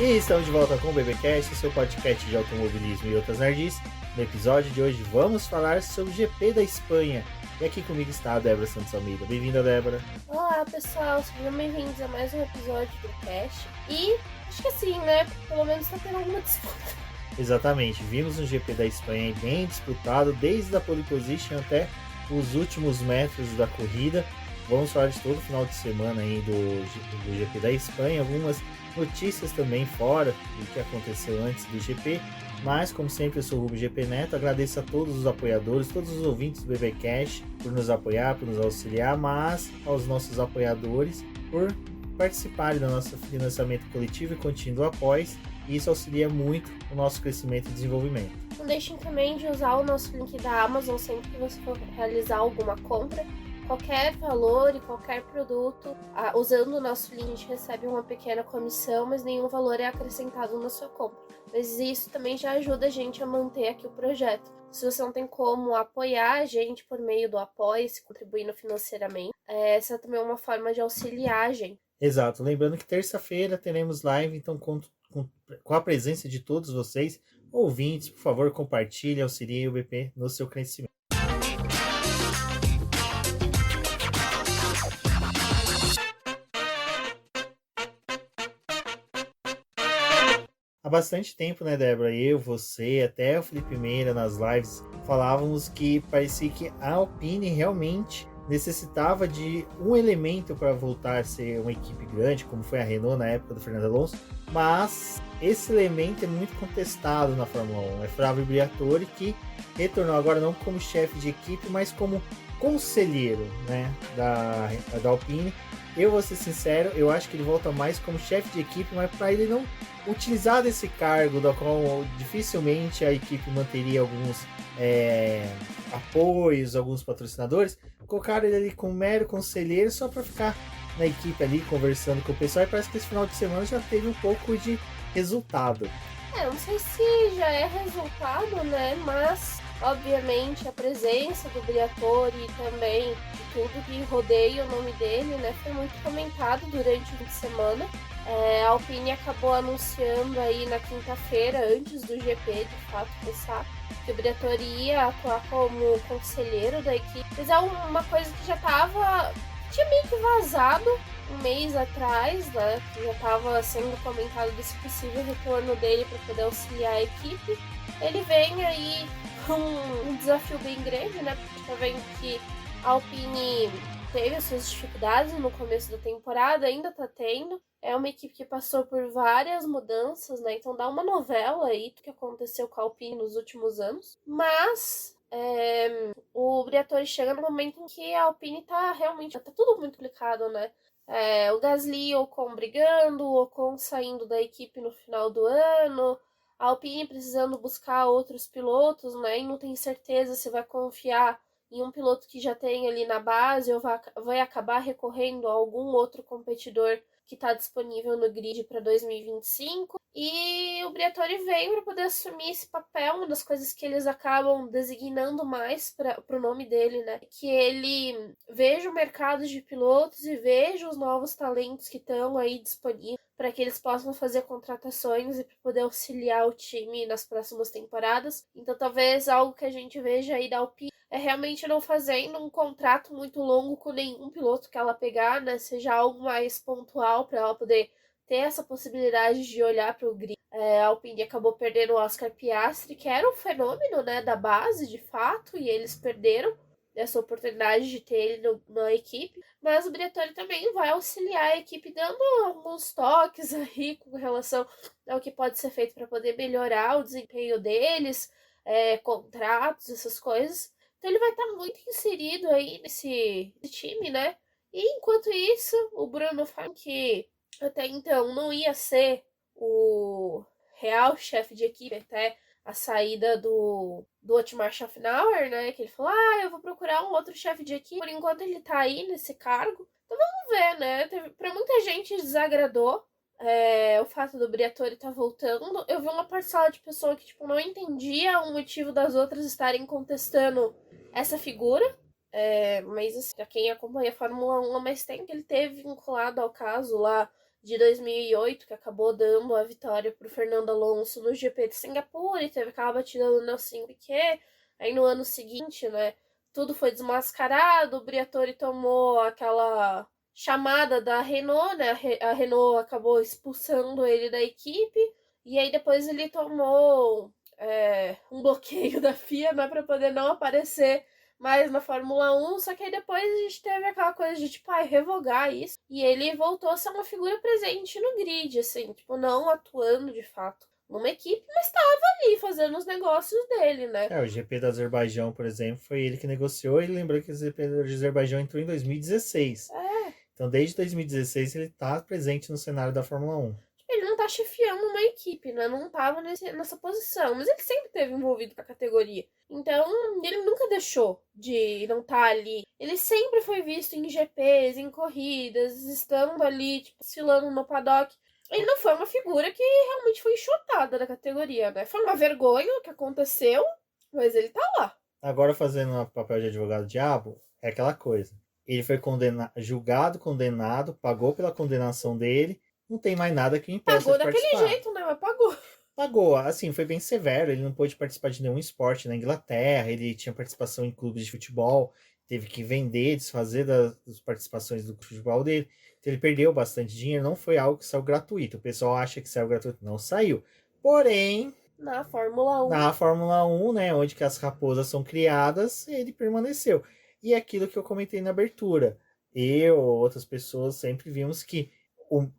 E estamos de volta com o BBcast, seu podcast de automobilismo e outras nerds. No episódio de hoje vamos falar sobre o GP da Espanha. E aqui comigo está a Débora Santos Almeida. Bem-vinda, Débora. Olá, pessoal, sejam bem-vindos a mais um episódio do Cast. E acho que assim, né? Pelo menos tá tendo alguma disputa. Exatamente, vimos um GP da Espanha bem disputado, desde a pole position até os últimos metros da corrida. Vamos falar de todo o final de semana aí do GP da Espanha, algumas notícias também fora do que aconteceu antes do GP. Mas, como sempre, eu sou o Rubio GP Neto, agradeço a todos os apoiadores, todos os ouvintes do BBcast por nos apoiar, por nos auxiliar, mas aos nossos apoiadores por participarem do nosso financiamento coletivo e contínuo do Apoies. E isso auxilia muito o nosso crescimento e desenvolvimento. Não deixem também de usar o nosso link da Amazon sempre que você for realizar alguma compra. Qualquer valor e qualquer produto, usando o nosso link, a gente recebe uma pequena comissão, mas nenhum valor é acrescentado na sua compra. Mas isso também já ajuda a gente a manter aqui o projeto. Se você não tem como apoiar a gente por meio do apoio, se contribuindo financeiramente, essa também é uma forma de auxiliar a gente. Exato. Lembrando que terça-feira teremos live, então conto com a presença de todos vocês, ouvintes. Por favor, compartilhe, auxilie o BP no seu crescimento. Há bastante tempo, né, Débora? Eu, você, até o Felipe Meira nas lives falávamos que parecia que a Alpine realmente necessitava de um elemento para voltar a ser uma equipe grande, como foi a Renault na época do Fernando Alonso, mas esse elemento é muito contestado na Fórmula 1. É Flavio Briatore, que retornou agora não como chefe de equipe, mas como conselheiro, né, da Alpine. Eu vou ser sincero, eu acho que ele volta mais como chefe de equipe, mas para ele não utilizar desse cargo, da qual dificilmente a equipe manteria alguns apoios, alguns patrocinadores, colocaram ele ali como mero conselheiro só para ficar na equipe ali conversando com o pessoal, e parece que esse final de semana já teve um pouco de resultado. Não sei se já é resultado, né? Mas, obviamente, a presença do Briatore e também de tudo que rodeia o nome dele, né? Foi muito comentado durante o fim de semana. A Alpine acabou anunciando aí na quinta-feira, antes do GP, de fato, começar, que o Briatore ia atuar como conselheiro da equipe. Mas é uma coisa que tinha meio que vazado um mês atrás, né? Que já estava sendo comentado desse possível retorno dele para poder auxiliar a equipe. Ele vem aí com um desafio bem grande, né? Porque tá vendo que a Alpine teve as suas dificuldades no começo da temporada, ainda tá tendo. É uma equipe que passou por várias mudanças, né? Então dá uma novela aí do que aconteceu com a Alpine nos últimos anos. Mas o Briatore chega no momento em que a Alpine tá tudo muito complicado, né? O Gasly e o Ocon brigando, o Ocon saindo da equipe no final do ano, a Alpine precisando buscar outros pilotos, né? E não tem certeza se vai confiar em um piloto que já tem ali na base ou vai acabar recorrendo a algum outro competidor que está disponível no grid para 2025. E o Briatore veio para poder assumir esse papel. Uma das coisas que eles acabam designando mais para o nome dele, né? Que ele veja o mercado de pilotos e veja os novos talentos que estão aí disponíveis para que eles possam fazer contratações e para poder auxiliar o time nas próximas temporadas. Então talvez algo que a gente veja aí da Alpine é realmente não fazendo um contrato muito longo com nenhum piloto que ela pegar, né? Seja algo mais pontual para ela poder ter essa possibilidade de olhar para o grid. A Alpine acabou perdendo o Oscar Piastri, que era um fenômeno, né, da base, de fato, e eles perderam essa oportunidade de ter ele na equipe. Mas o Briatore também vai auxiliar a equipe, dando alguns toques aí com relação ao que pode ser feito para poder melhorar o desempenho deles, contratos, essas coisas. Então ele vai estar muito inserido aí nesse time, né? E enquanto isso, o Bruno fala que até então não ia ser o real chefe de equipe até a saída do Otmar Szafnauer, né? Que ele falou, eu vou procurar um outro chefe de equipe. Por enquanto ele tá aí nesse cargo. Então vamos ver, né? Pra muita gente desagradou o fato do Briatore estar voltando. Eu vi uma parcela de pessoa que tipo, não entendia o motivo das outras estarem contestando essa figura. Mas assim, pra quem acompanha a Fórmula 1 há mais tempo, ele teve vinculado ao caso lá de 2008, que acabou dando a vitória pro Fernando Alonso no GP de Singapura, e teve aquela batida do Nelson Piquet. Aí no ano seguinte, né, tudo foi desmascarado, o Briatore tomou aquela chamada da Renault, né, a Renault acabou expulsando ele da equipe, e aí depois ele tomou um bloqueio da FIA, né, para poder não aparecer mais na Fórmula 1, só que aí depois a gente teve aquela coisa de, tipo, revogar isso, e ele voltou a ser uma figura presente no grid, assim, tipo, não atuando de fato numa equipe, mas estava ali fazendo os negócios dele, né? O GP do Azerbaijão, por exemplo, foi ele que negociou, e lembrou que o GP do Azerbaijão entrou em 2016. Então, desde 2016, ele está presente no cenário da Fórmula 1. Ele não tá chefiando uma equipe, né? Não tava nessa posição, mas ele sempre esteve envolvido com a categoria. Então, ele nunca deixou de não estar ali. Ele sempre foi visto em GPs, em corridas, estando ali, tipo, desfilando no paddock. Ele não foi uma figura que realmente foi enxotada da categoria, né? Foi uma vergonha o que aconteceu, mas ele tá lá. Agora, fazendo um papel de advogado-diabo, é aquela coisa. Ele foi julgado, condenado, pagou pela condenação dele, não tem mais nada que o impeça de participar. Pagou daquele jeito, né? Mas pagou. Pagou, assim, foi bem severo, ele não pôde participar de nenhum esporte na Inglaterra, ele tinha participação em clubes de futebol, teve que vender, desfazer das participações do futebol dele, então ele perdeu bastante dinheiro, não foi algo que saiu gratuito, o pessoal acha que saiu gratuito, não saiu. Porém, na Fórmula 1. Na Fórmula 1, né, onde que as raposas são criadas, ele permaneceu. E aquilo que eu comentei na abertura, eu ou outras pessoas sempre vimos que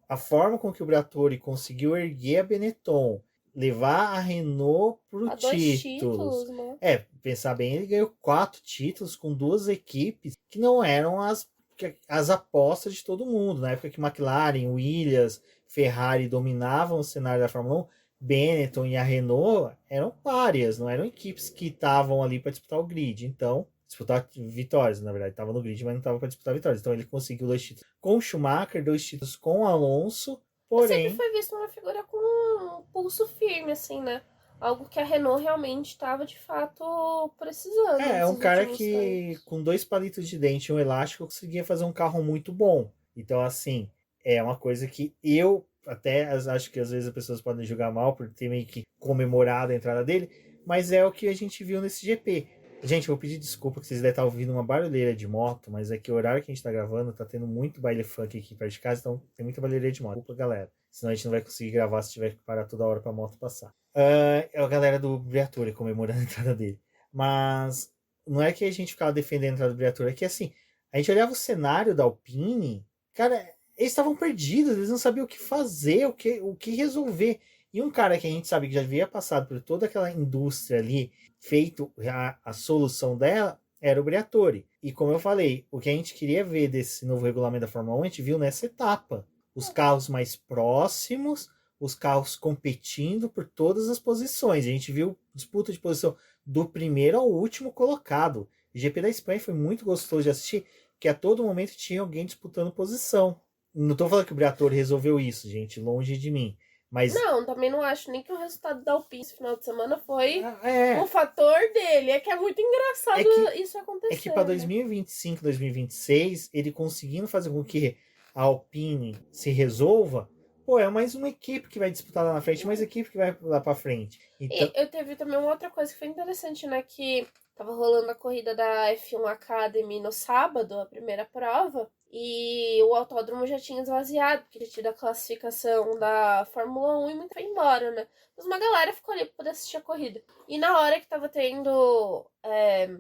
a forma com que o Briatore conseguiu erguer a Benetton, levar a Renault para os títulos. Né? Pensar bem, ele ganhou 4 títulos com 2 equipes que não eram as apostas de todo mundo. Na época que McLaren, Williams, Ferrari dominavam o cenário da Fórmula 1, Benetton e a Renault eram párias, não eram equipes que estavam ali para disputar o grid. Então, disputar vitórias, na verdade, estava no grid, mas não estava para disputar vitórias. Então, ele conseguiu 2 títulos com o Schumacher, 2 títulos com o Alonso, porém... Sempre foi visto uma figura com um pulso firme, assim, né? Algo que a Renault realmente estava, de fato, precisando. É um cara que, com 2 palitos de dente e um elástico, conseguia fazer um carro muito bom. Então, assim, é uma coisa que eu até acho que às vezes as pessoas podem julgar mal por ter meio que comemorado a entrada dele, mas é o que a gente viu nesse GP. Gente, eu vou pedir desculpa que vocês devem estar ouvindo uma barulheira de moto, mas é que o horário que a gente tá gravando tá tendo muito baile funk aqui perto de casa, então tem muita barulheira de moto. Desculpa, galera. Senão a gente não vai conseguir gravar se tiver que parar toda hora pra moto passar. É a galera do Briatore comemorando a entrada dele. Mas não é que a gente ficava defendendo a entrada do Briatore, é que assim, a gente olhava o cenário da Alpine, cara, eles estavam perdidos, eles não sabiam o que fazer, o que resolver. E um cara que a gente sabe que já havia passado por toda aquela indústria ali, feito a solução dela, era o Briatore. E como eu falei, o que a gente queria ver desse novo regulamento da Fórmula 1, a gente viu nessa etapa. Os carros mais próximos, os carros competindo por todas as posições. A gente viu disputa de posição do primeiro ao último colocado. O GP da Espanha foi muito gostoso de assistir, que a todo momento tinha alguém disputando posição. Não tô falando que o Briatore resolveu isso, gente, longe de mim. Mas... Não, também não acho nem que o resultado da Alpine esse final de semana foi o fator dele. É que é muito engraçado isso acontecer. É que para 2025, 2026, ele conseguindo fazer com que a Alpine se resolva, é mais uma equipe que vai disputar lá na frente, mais equipe que vai lá pra frente. Então... E eu teve também uma outra coisa que foi interessante, né, que tava rolando a corrida da F1 Academy no sábado, a primeira prova, e o autódromo já tinha esvaziado, porque tinha tido a classificação da Fórmula 1 e muito foi embora, né? Mas uma galera ficou ali pra poder assistir a corrida. E na hora que tava tendo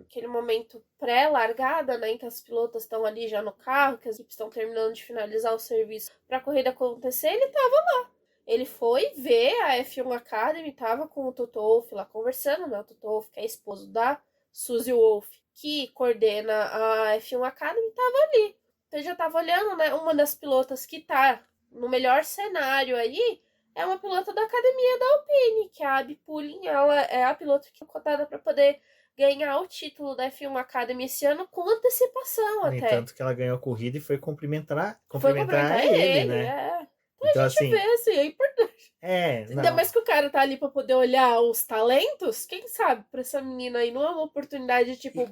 aquele momento pré-largada, né, em que as pilotas estão ali já no carro, que as equipes estão terminando de finalizar o serviço pra corrida acontecer, ele tava lá. Ele foi ver a F1 Academy, tava com o Toto Wolff lá conversando, né? O Toto Wolff, que é esposo da Suzy Wolff, que coordena a F1 Academy, tava ali. Então já tava olhando, né? Uma das pilotas que tá no melhor cenário aí é uma pilota da academia da Alpine, que é a Abby Pulling. Ela é a pilota que foi cotada para poder ganhar o título da F1 Academy esse ano com antecipação até. Tanto que ela ganhou a corrida e foi cumprimentar ele, né? Então a gente vê, assim, é importante. Ainda mais que o cara tá ali pra poder olhar os talentos, quem sabe pra essa menina aí não é uma oportunidade, tipo,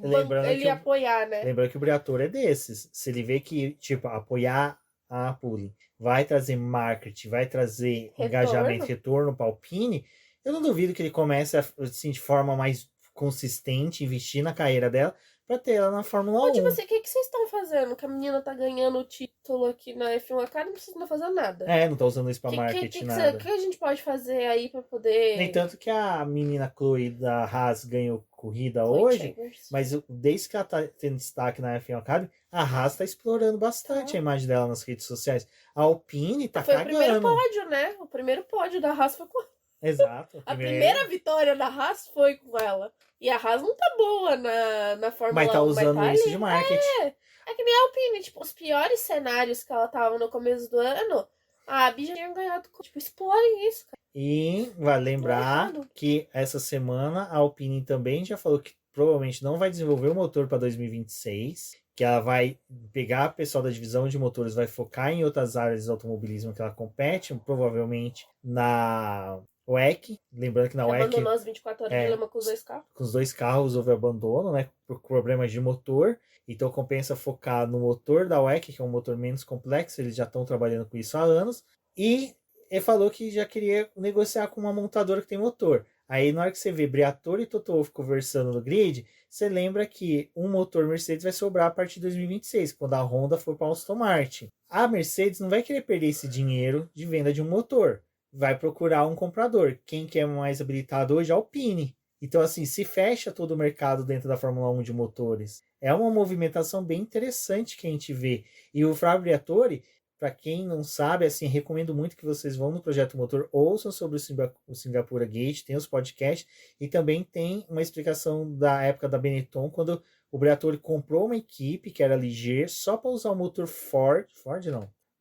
ele apoiar, né? Lembrando que o Briatore é desses. Se ele vê que, tipo, apoiar a Pulling vai trazer marketing, vai trazer Retorno. engajamento, retorno para a Alpine, eu não duvido que ele comece assim, de forma mais consistente, investir na carreira dela, para ter ela na Fórmula 1. Tipo assim, o que vocês estão fazendo? Que a menina tá ganhando o título aqui na F1 Academy, vocês não estão fazendo nada. Não tá usando isso pra marketing, nada. O que a gente pode fazer aí pra poder... Nem tanto que a menina Chloe da Haas ganhou corrida hoje, mas desde que ela tá tendo destaque na F1 Academy, a Haas tá explorando bastante a imagem dela nas redes sociais. A Alpine tá cagando. Foi o primeiro pódio, né? O primeiro pódio da Haas foi com ela. Exato. A primeira vitória da Haas foi com ela. E a Haas não tá boa na Fórmula 1. Mas tá usando isso de marketing. É que nem a Alpine. Tipo, os piores cenários que ela tava no começo do ano, a Abi já tinha ganhado. Tipo, explorem isso, cara. E vai lembrar que essa semana a Alpine também já falou que provavelmente não vai desenvolver o motor para 2026. Que ela vai pegar o pessoal da divisão de motores, vai focar em outras áreas de automobilismo que ela compete, provavelmente na WEC, lembrando que na WEC... Abandonou as 24 horas de lama com os 2 carros. Com os 2 carros houve abandono, né, por problemas de motor, então compensa focar no motor da WEC, que é um motor menos complexo, eles já estão trabalhando com isso há anos, e ele falou que já queria negociar com uma montadora que tem motor. Aí na hora que você vê Briatore e Toto Wolff conversando no grid, você lembra que um motor Mercedes vai sobrar a partir de 2026, quando a Honda for para a Aston Martin. A Mercedes não vai querer perder esse dinheiro de venda de um motor, vai procurar um comprador. Quem que é mais habilitado hoje é a Alpine. Então, assim, se fecha todo o mercado dentro da Fórmula 1 de motores. É uma movimentação bem interessante que a gente vê. E o Fábio Briatore, para quem não sabe, assim, recomendo muito que vocês vão no Projeto Motor, ouçam sobre o Singapura Gate, tem os podcasts, e também tem uma explicação da época da Benetton, quando o Briatore comprou uma equipe, que era Ligier, só para usar o motor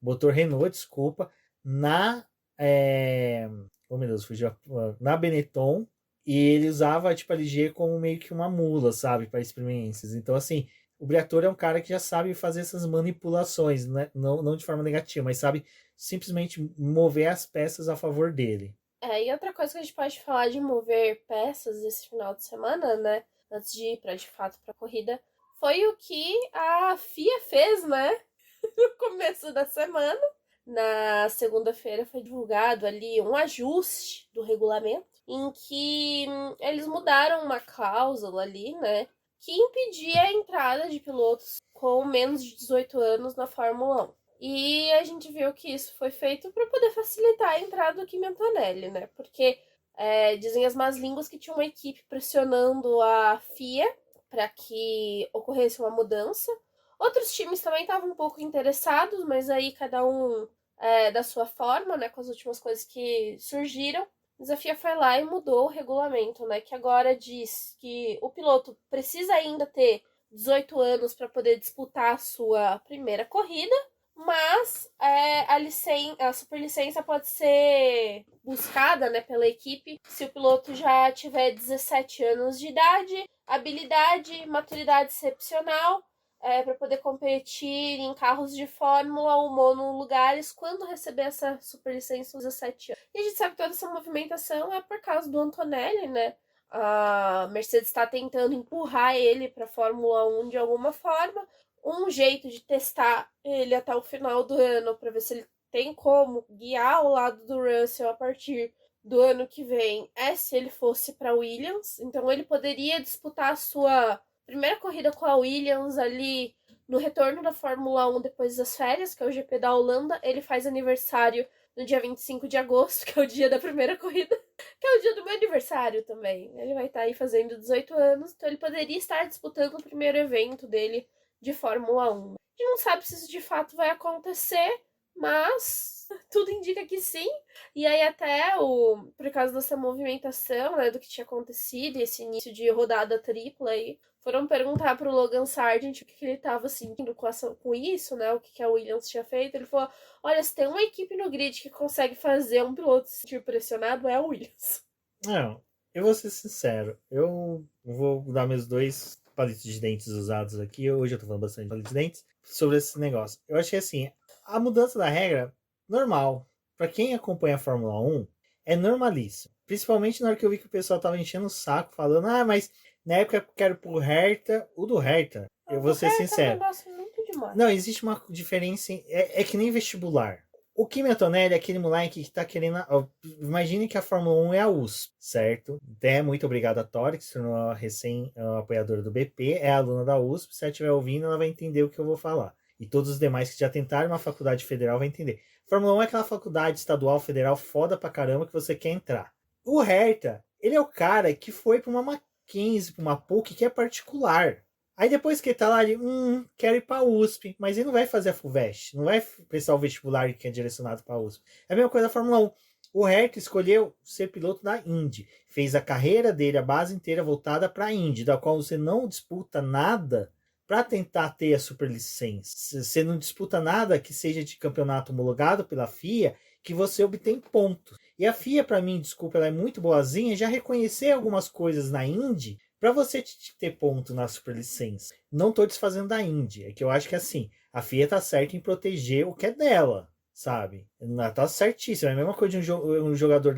motor Renault, desculpa, na Benetton, e ele usava tipo a Ligier como meio que uma mula, sabe, para experiências. Então, assim, o Briatore é um cara que já sabe fazer essas manipulações, né? Não de forma negativa, mas sabe simplesmente mover as peças a favor dele. E outra coisa que a gente pode falar de mover peças esse final de semana, né, antes de ir de fato para a corrida, foi o que a FIA fez, né, no começo da semana. Na segunda-feira foi divulgado ali um ajuste do regulamento, em que eles mudaram uma cláusula ali, né, que impedia a entrada de pilotos com menos de 18 anos na Fórmula 1. E a gente viu que isso foi feito para poder facilitar a entrada do Kimi Antonelli, né? Porque dizem as más línguas que tinha uma equipe pressionando a FIA para que ocorresse uma mudança. Outros times também estavam um pouco interessados, mas aí cada um da sua forma, né? Com as últimas coisas que surgiram. Mas a FIA foi lá e mudou o regulamento, né? Que agora diz que o piloto precisa ainda ter 18 anos para poder disputar a sua primeira corrida, mas a superlicença pode ser buscada, né, pela equipe se o piloto já tiver 17 anos de idade, habilidade, maturidade excepcional, para poder competir em carros de Fórmula ou monolugares quando receber essa superlicença aos 17 anos. E a gente sabe que toda essa movimentação é por causa do Antonelli, né? A Mercedes está tentando empurrar ele para a Fórmula 1 de alguma forma. Um jeito de testar ele até o final do ano para ver se ele tem como guiar ao lado do Russell a partir do ano que vem é se ele fosse para Williams. Então ele poderia disputar a sua primeira corrida com a Williams ali no retorno da Fórmula 1 depois das férias, que é o GP da Holanda. Ele faz aniversário no dia 25 de agosto, que é o dia da primeira corrida, que é o dia do meu aniversário também. Ele vai estar aí fazendo 18 anos, então ele poderia estar disputando o primeiro evento dele de Fórmula 1. A gente não sabe se isso de fato vai acontecer, mas tudo indica que sim. E aí até por causa dessa movimentação, né, do que tinha acontecido, esse início de rodada tripla aí, foram perguntar pro Logan Sargent o que ele tava sentindo com isso, né, o que a Williams tinha feito. Ele falou, olha, se tem uma equipe no grid que consegue fazer um piloto se sentir pressionado, é a Williams. Não, eu vou ser sincero, eu vou dar meus 2 palitos de dentes usados aqui, hoje eu tô falando bastante de palitos de dentes, sobre esse negócio. Eu achei assim, a mudança da regra, normal. Pra quem acompanha a Fórmula 1, é normalíssimo. Principalmente na hora que eu vi que o pessoal tava enchendo o saco, falando, mas na época eu quero pro Hertha, o do Hertha, eu vou ser sincero. É um negócio muito demais. Não, existe uma diferença, é que nem vestibular. O Kimi Antonelli é aquele moleque que tá querendo. Imagine que a Fórmula 1 é a USP, certo? Até muito obrigado a Tori, que se tornou recém-apoiadora do BP, é aluna da USP. Se ela estiver ouvindo, ela vai entender o que eu vou falar. E todos os demais que já tentaram uma faculdade federal vão entender. Fórmula 1 é aquela faculdade estadual federal foda pra caramba que você quer entrar. O Hertha, ele é o cara que foi pra uma Mackenzie, pra uma PUC que é particular. Aí depois que ele tá lá, ele, quero ir pra USP, mas ele não vai fazer a FUVEST, não vai prestar o vestibular que é direcionado pra USP. É a mesma coisa da Fórmula 1. O Hertha escolheu ser piloto da Indy, fez a carreira dele, a base inteira voltada pra Indy, da qual você não disputa nada para tentar ter a superlicença. Você não disputa nada que seja de campeonato homologado pela FIA, que você obtém pontos. E a FIA, para mim, desculpa, ela é muito boazinha, já reconhecer algumas coisas na Indy para você ter ponto na superlicença. Não tô desfazendo da Indy, é que eu acho que assim, a FIA tá certa em proteger o que é dela, sabe? Ela tá certíssima. É a mesma coisa de um jogador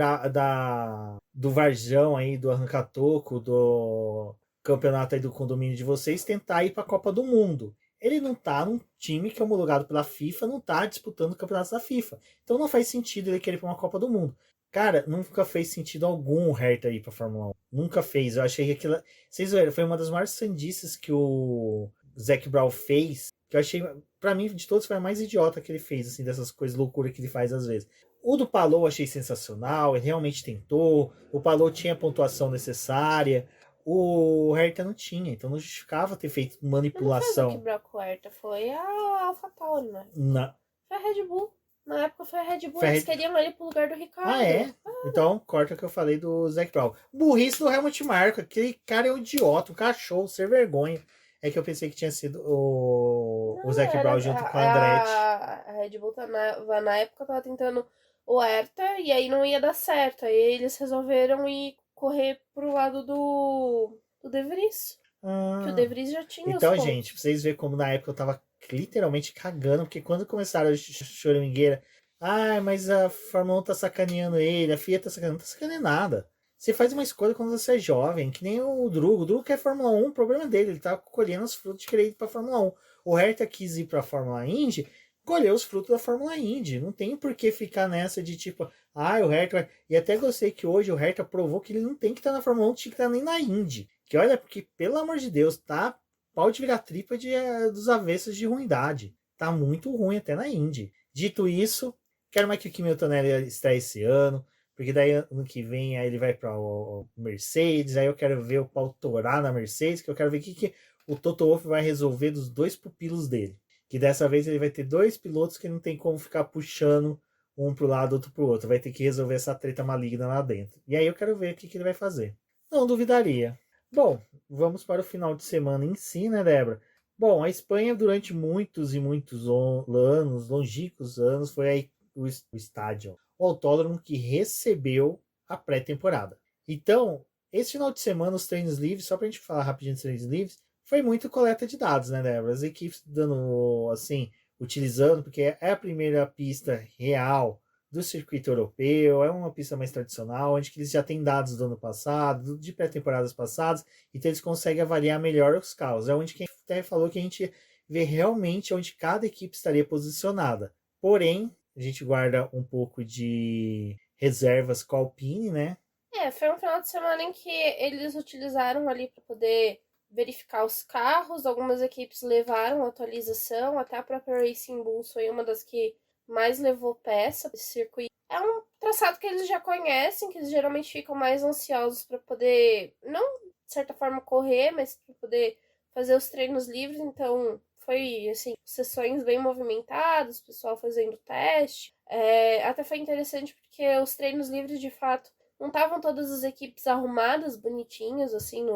do Varjão aí, do Arrancatoco, do campeonato aí do condomínio de vocês, tentar ir para a Copa do Mundo. Ele não tá num time que é homologado pela FIFA, não tá disputando campeonatos da FIFA. Então não faz sentido ele querer ir para uma Copa do Mundo. Cara, nunca fez sentido algum o Hertha ir pra Fórmula 1. Nunca fez. Eu achei que aquilo. Vocês viram, foi uma das maiores sandices que o Zac Brown fez. Que eu achei, pra mim, de todos, foi a mais idiota que ele fez, assim, dessas coisas loucuras que ele faz às vezes. O do Palou eu achei sensacional, ele realmente tentou. O Palou tinha a pontuação necessária. O Hertha não tinha, então não justificava ter feito manipulação. Não foi o Zac Brown com o Hertha, foi a AlphaTauri, né? Não. Foi a Red Bull. Na época foi a Red Bull, eles queriam ele pro lugar do Ricardo. Ah, é? Então, corta o que eu falei do Zac Brown. Burrice do Helmut Marko. Aquele cara é um idiota, um cachorro, ser vergonha. É que eu pensei que tinha sido o Zac Brown junto com a Andretti. A Red Bull na época tava tentando o Hertha e aí não ia dar certo. Aí eles resolveram ir correr pro lado do De Vries. Que o De Vries já tinha então, os gente, pra vocês verem como na época eu tava literalmente cagando, porque quando começaram a choramingueira, mas a Fórmula 1 tá sacaneando ele, a FIA tá sacaneando, não tá sacaneando nada. Você faz uma escolha quando você é jovem, que nem o Drugo. O Drugo quer Fórmula 1, o problema é dele, ele tá colhendo os frutos de querer ir pra Fórmula 1. O Hertha quis ir pra Fórmula Indy, colheu os frutos da Fórmula Indy. Não tem por que ficar nessa de tipo, o Hertha. E até gostei que hoje o Hertha provou que ele não tem que estar na Fórmula 1, tinha que estar nem na Indy. Que olha, porque pelo amor de Deus, tá pau de virar tripa dos avessos de ruindade. Tá muito ruim até na Indy. Dito isso, quero mais que o Kimi Antonelli estreie esse ano, porque daí ano que vem aí ele vai para o Mercedes, aí eu quero ver o pau torar na Mercedes, que eu quero ver o que o Toto Wolff vai resolver dos dois pupilos dele. Que dessa vez ele vai ter dois pilotos que não tem como ficar puxando um pro lado, outro pro outro. Vai ter que resolver essa treta maligna lá dentro. E aí eu quero ver o que ele vai fazer. Não duvidaria. Bom, vamos para o final de semana em si, né, Débora? Bom, a Espanha durante muitos e muitos anos, longínquos anos, foi aí o estádio, o autódromo que recebeu a pré-temporada. Então, esse final de semana, os treinos livres, só para a gente falar rapidinho dos treinos livres, foi muito coleta de dados, né, Débora? As equipes dando, assim, utilizando, porque é a primeira pista real do circuito europeu, é uma pista mais tradicional, onde eles já têm dados do ano passado, de pré-temporadas passadas, então eles conseguem avaliar melhor os carros. É onde quem até falou que a gente vê realmente onde cada equipe estaria posicionada. Porém, a gente guarda um pouco de reservas com a Alpine, né? Foi um final de semana em que eles utilizaram ali para poder verificar os carros, algumas equipes levaram atualização, até a própria Racing Bulls foi uma das que mais levou peça desse circuito. É um traçado que eles já conhecem, que eles geralmente ficam mais ansiosos para poder, não de certa forma correr, mas para poder fazer os treinos livres. Então foi assim, sessões bem movimentadas, o pessoal fazendo teste. Até foi interessante porque os treinos livres de fato não estavam todas as equipes arrumadas, bonitinhas assim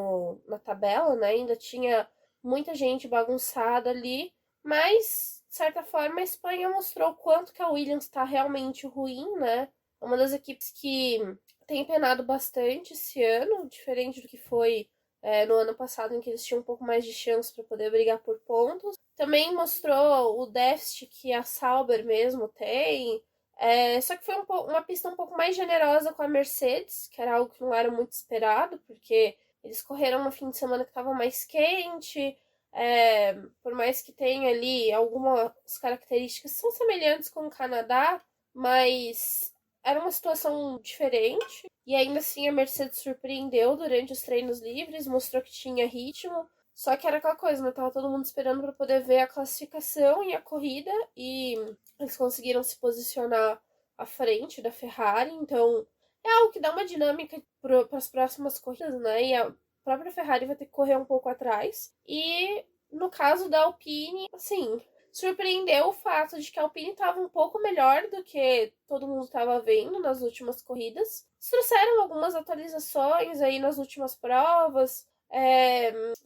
na tabela, né? Ainda tinha muita gente bagunçada ali, mas de certa forma, a Espanha mostrou o quanto que a Williams está realmente ruim, né? É uma das equipes que tem penado bastante esse ano, diferente do que foi no ano passado, em que eles tinham um pouco mais de chance para poder brigar por pontos. Também mostrou o déficit que a Sauber mesmo tem. Só que foi uma pista um pouco mais generosa com a Mercedes, que era algo que não era muito esperado, porque eles correram no fim de semana que estava mais quente. Por mais que tenha ali algumas características que são semelhantes com o Canadá, mas era uma situação diferente. E ainda assim a Mercedes surpreendeu durante os treinos livres, mostrou que tinha ritmo. Só que era aquela coisa, né? Tava todo mundo esperando para poder ver a classificação e a corrida. E eles conseguiram se posicionar à frente da Ferrari. Então é algo que dá uma dinâmica para as próximas corridas, né? E a própria Ferrari vai ter que correr um pouco atrás. E no caso da Alpine, assim, surpreendeu o fato de que a Alpine estava um pouco melhor do que todo mundo estava vendo nas últimas corridas. Eles trouxeram algumas atualizações aí nas últimas provas,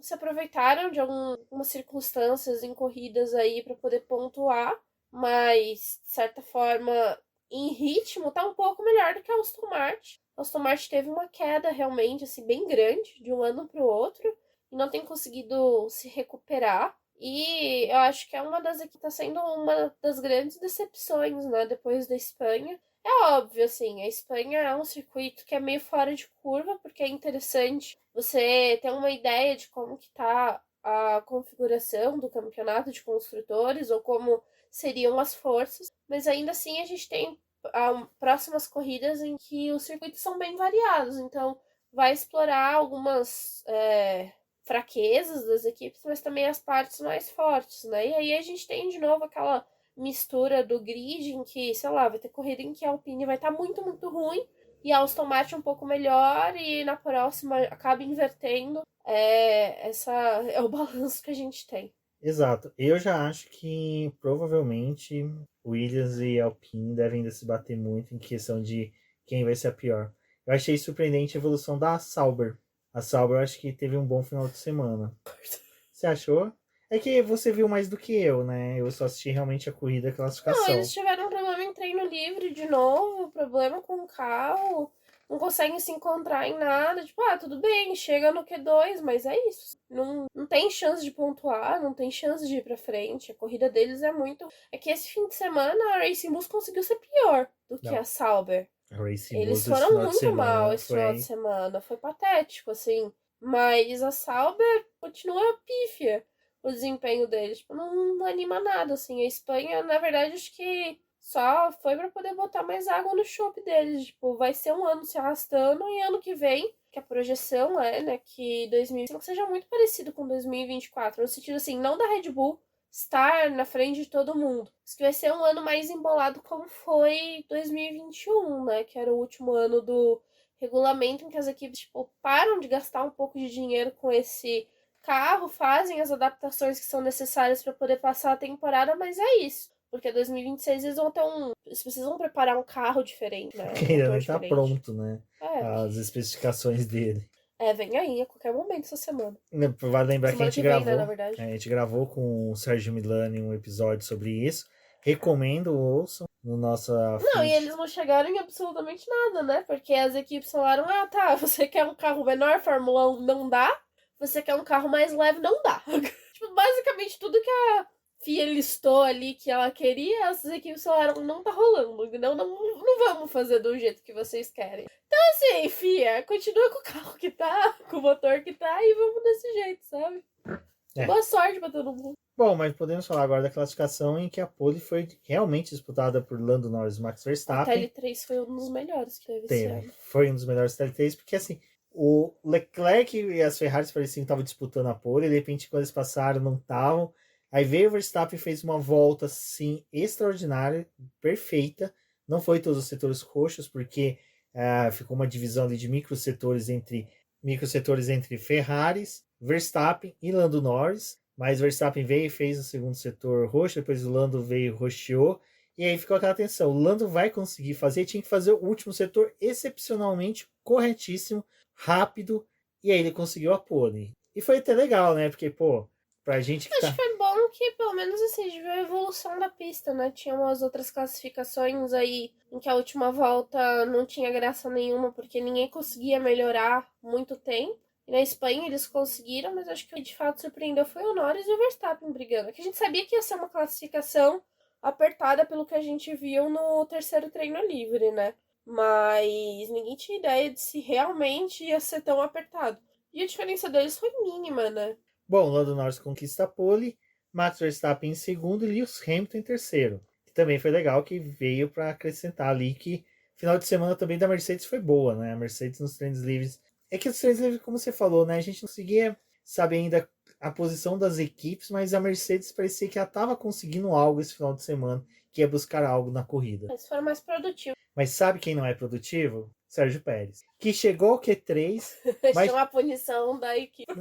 se aproveitaram de algumas circunstâncias em corridas aí para poder pontuar, mas de certa forma em ritmo tá um pouco melhor do que a Aston Martin. A Aston Martin teve uma queda realmente assim bem grande de um ano para o outro e não tem conseguido se recuperar. E eu acho que é uma das aqui tá sendo uma das grandes decepções, né, depois da Espanha. É óbvio, assim, a Espanha é um circuito que é meio fora de curva, porque é interessante você ter uma ideia de como que tá a configuração do campeonato de construtores ou como seriam as forças, mas ainda assim a gente tem próximas corridas em que os circuitos são bem variados, então vai explorar algumas fraquezas das equipes, mas também as partes mais fortes, né? E aí a gente tem de novo aquela mistura do grid em que, sei lá, vai ter corrida em que a Alpine vai estar muito, muito ruim e a Aston Martin um pouco melhor e na próxima acaba invertendo. Essa é o balanço que a gente tem. Exato. Eu já acho que provavelmente Williams e Alpine devem ainda se bater muito em questão de quem vai ser a pior. Eu achei surpreendente a evolução da Sauber. A Sauber eu acho que teve um bom final de semana. Você achou? É que você viu mais do que eu, né? Eu só assisti realmente a corrida e a Não, classificação. eles tiveram um problema em treino livre de novo, problema com o carro, não conseguem se encontrar em nada. Tipo, tudo bem, chega no Q2, mas é isso. Não tem chance de pontuar, não tem chance de ir pra frente. A corrida deles é muito. É que esse fim de semana a Racing Bulls conseguiu ser pior do que Não. a Sauber. A Racing Eles Bulls esse foram final de muito semana mal esse final de semana. Foi patético, assim. Mas a Sauber continua pífia o desempenho deles. Tipo, não anima nada, assim. A Espanha, na verdade, acho que só foi pra poder botar mais água no chope deles. Tipo, vai ser um ano se arrastando e ano que vem, que a projeção é, né, que 2025 seja muito parecido com 2024. No sentido, assim, não da Red Bull estar na frente de todo mundo. Isso que vai ser um ano mais embolado como foi 2021, né? Que era o último ano do regulamento em que as equipes, tipo, param de gastar um pouco de dinheiro com esse carro, fazem as adaptações que são necessárias para poder passar a temporada, mas é isso. Porque 2026 eles vão ter eles precisam preparar um carro diferente, né? Que Um ainda motor nem tá diferente. pronto, né? É. As especificações dele. Vem aí a qualquer momento essa semana. Vale lembrar que a gente gravou. Vem, né, na verdade. A gente gravou com o Sérgio Milani um episódio sobre isso. Recomendo, ouçam no nossa Não, feed. e eles não chegaram em absolutamente nada, né? Porque as equipes falaram: tá, você quer um carro menor, Fórmula 1 não dá. Você quer um carro mais leve, não dá. Tipo, basicamente tudo que a FIA listou ali que ela queria, as equipes falaram: não tá rolando. Não vamos fazer do jeito que vocês querem. Então, assim, FIA, continua com o carro que tá, com o motor que tá e vamos desse jeito, sabe? Boa sorte pra todo mundo. Bom, mas podemos falar agora da classificação em que a pole foi realmente disputada por Lando Norris e Max Verstappen. O TL3 foi um dos melhores que teve esse ano. Foi um dos melhores TL3, porque assim, o Leclerc e as Ferraris pareciam que estavam disputando a pole, e de repente quando eles passaram não estavam. Aí veio o Verstappen e fez uma volta assim extraordinária, perfeita. Não foi todos os setores roxos, porque ficou uma divisão ali de microsetores entre Ferraris, Verstappen e Lando Norris. Mas Verstappen veio e fez o segundo setor roxo, depois o Lando veio e roxeou. E aí ficou aquela tensão. O Lando vai conseguir fazer, tinha que fazer o último setor excepcionalmente corretíssimo, rápido, e aí ele conseguiu a pole. E foi até legal, né? Porque, pô, pra gente que Acho que foi bom que, pelo menos assim, a gente viu a evolução da pista, né? Tinha umas outras classificações aí em que a última volta não tinha graça nenhuma, porque ninguém conseguia melhorar muito tempo. E na Espanha eles conseguiram, mas acho que o que de fato surpreendeu foi o Norris e o Verstappen brigando. Que a gente sabia que ia ser uma classificação apertada pelo que a gente viu no terceiro treino livre, né? Mas ninguém tinha ideia de se realmente ia ser tão apertado. E a diferença deles foi mínima, né? Bom, Lando Norris conquista a pole, Max Verstappen em segundo e Lewis Hamilton em terceiro. também foi legal que veio para acrescentar ali que final de semana também da Mercedes foi boa, né? A Mercedes nos treinos livres. É que os treinos livres, como você falou, né? A gente não conseguia saber ainda a posição das equipes, mas a Mercedes parecia que ela estava conseguindo algo esse final de semana, que é buscar algo na corrida. Eles foram mais produtivos. Mas sabe quem não é produtivo? Sérgio Pérez. Que chegou ao Q3, mas Tinha uma punição da equipe.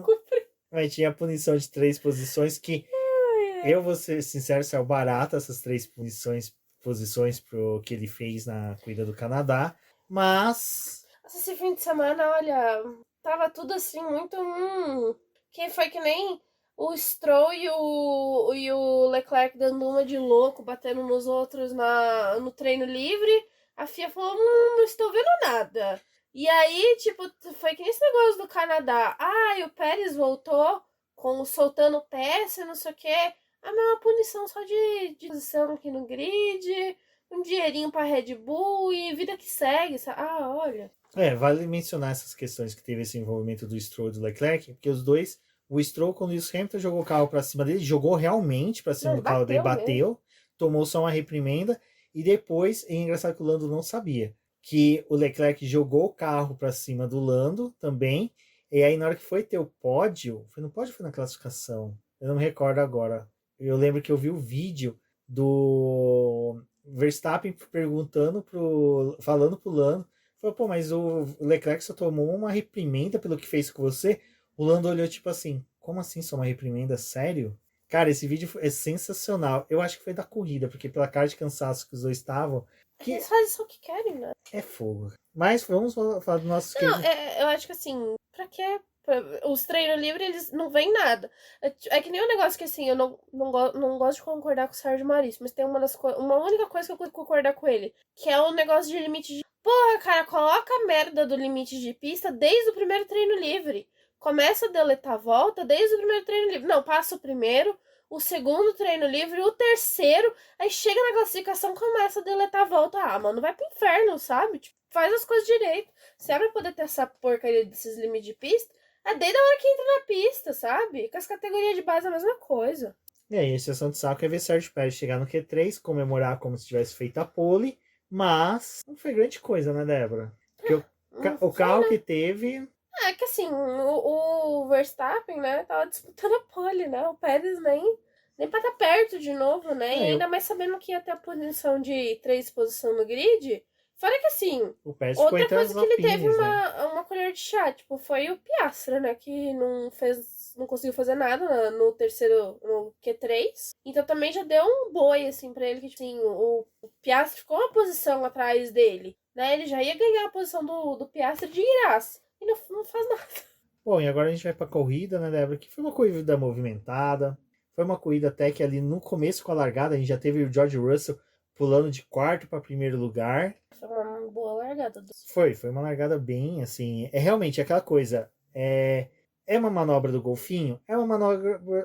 mas tinha a punição de 3 posições que eu vou ser sincero, saiu barato essas 3 posições pro que ele fez na corrida do Canadá, mas Esse fim de semana, olha, tava tudo assim muito. Quem foi que nem o Stroll e o Leclerc dando uma de louco, batendo nos outros no treino livre. A FIA falou: não estou vendo nada. E aí, tipo, foi que nem esse negócio do Canadá. E o Pérez voltou soltando peça, não sei o quê. A mesma punição só de posição aqui no grid, um dinheirinho pra Red Bull e vida que segue. Olha. Vale mencionar essas questões que teve esse envolvimento do Stroll e do Leclerc, porque os dois, o Stroll, quando o Lewis Hamilton jogou o carro pra cima dele, jogou realmente pra cima do carro dele, bateu, tomou só uma reprimenda, e depois, é engraçado que o Lando não sabia, que o Leclerc jogou o carro pra cima do Lando também, e aí na hora que foi ter o pódio, foi no pódio ou foi na classificação? Eu não me recordo agora. Eu lembro que eu vi o vídeo do Verstappen falando pro Lando, falou, pô, mas o Leclerc só tomou uma reprimenda pelo que fez com você. O Lando olhou tipo assim, como assim só uma reprimenda? Sério? Cara, esse vídeo é sensacional. Eu acho que foi da corrida, porque pela cara de cansaço que os dois estavam... Eles fazem só o que querem, né? É fogo. Mas vamos falar do nosso... Não, eu acho que assim, pra quê? Os treinos livres, eles não veem nada. É que nem um negócio que assim, eu não gosto de concordar com o Sérgio Maurício, mas tem uma única coisa que eu consigo concordar com ele, que é o negócio de limite de... Porra, cara, coloca a merda do limite de pista desde o primeiro treino livre. Começa a deletar a volta desde o primeiro treino livre. Não, passa o primeiro, o segundo treino livre, o terceiro, aí chega na classificação, começa a deletar a volta. Mano, vai pro inferno, sabe? Tipo, faz as coisas direito. Se é pra poder ter essa porcaria desses limites de pista, é desde a hora que entra na pista, sabe? Com as categorias de base é a mesma coisa. E aí, a exceção de saco é ver Sérgio Pérez chegar no Q3, comemorar como se tivesse feito a pole, mas não foi grande coisa, né, Débora? Porque o carro que teve... É que assim, o Verstappen, né, tava disputando a pole, né? O Pérez nem pra estar perto de novo, né? E ainda mais sabendo que ia ter a punição de 3 posição no grid. Fora que assim, o Pérez outra coisa que ele teve né? uma colher de chá, tipo, foi o Piastri, né? Que não conseguiu fazer nada no Q3. Então também já deu um boi, assim, pra ele, que tipo, assim, o Piastri ficou uma posição atrás dele, né? Ele já ia ganhar a posição do Piastri de graça. E não faz nada. Bom, e agora a gente vai pra corrida, né, Débora? Que foi uma corrida movimentada. Foi uma corrida até que ali no começo com a largada, a gente já teve o George Russell pulando de quarto para primeiro lugar. Foi uma boa largada. Foi uma largada bem, assim... É realmente aquela coisa... É uma manobra do golfinho? É uma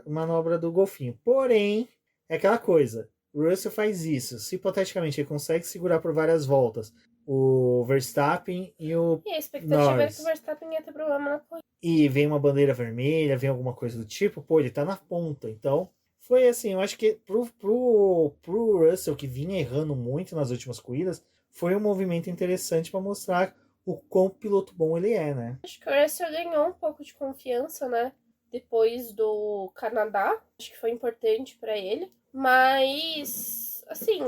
manobra do golfinho. Porém, é aquela coisa. O Russell faz isso. Se hipoteticamente ele consegue segurar por várias voltas o Verstappen e o E a expectativa era que o Verstappen ia ter problema na corrida. E vem uma bandeira vermelha, vem alguma coisa do tipo, pô, ele tá na ponta. Então, foi assim, eu acho que pro Russell, que vinha errando muito nas últimas corridas, foi um movimento interessante para mostrar o quão piloto bom ele é, né? Acho que o Russell ganhou um pouco de confiança, né? Depois do Canadá. Acho que foi importante para ele. Mas, assim,